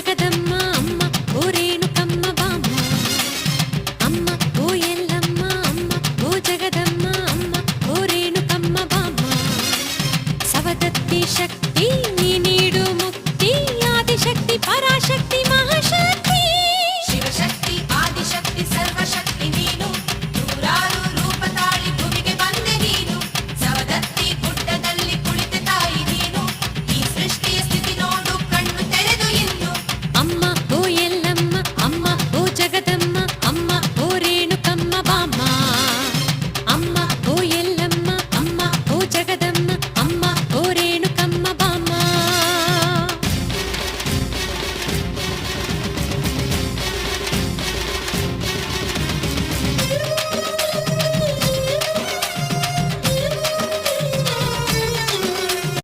ಜಗದಮ್ಮ ಅಮ್ಮ ಓ ರೇಣುಕಮ್ಮ ಬಾಮ್ಮ ಅಮ್ಮ ಓ ಎಲ್ಲಮ್ಮ ಅಮ್ಮ ಓ ಜಗದಮ್ಮ ಅಮ್ಮ ಓ ರೇಣುಕಮ್ಮ ಬಾಮ್ಮ ಸವದತ್ತಿ ಶಕ್ತಿ ನೀ ನೀಡು ಮುಕ್ತಿ ಆದಿಶಕ್ತಿ ಪರಾಶಕ್ತಿ ಮಹಾ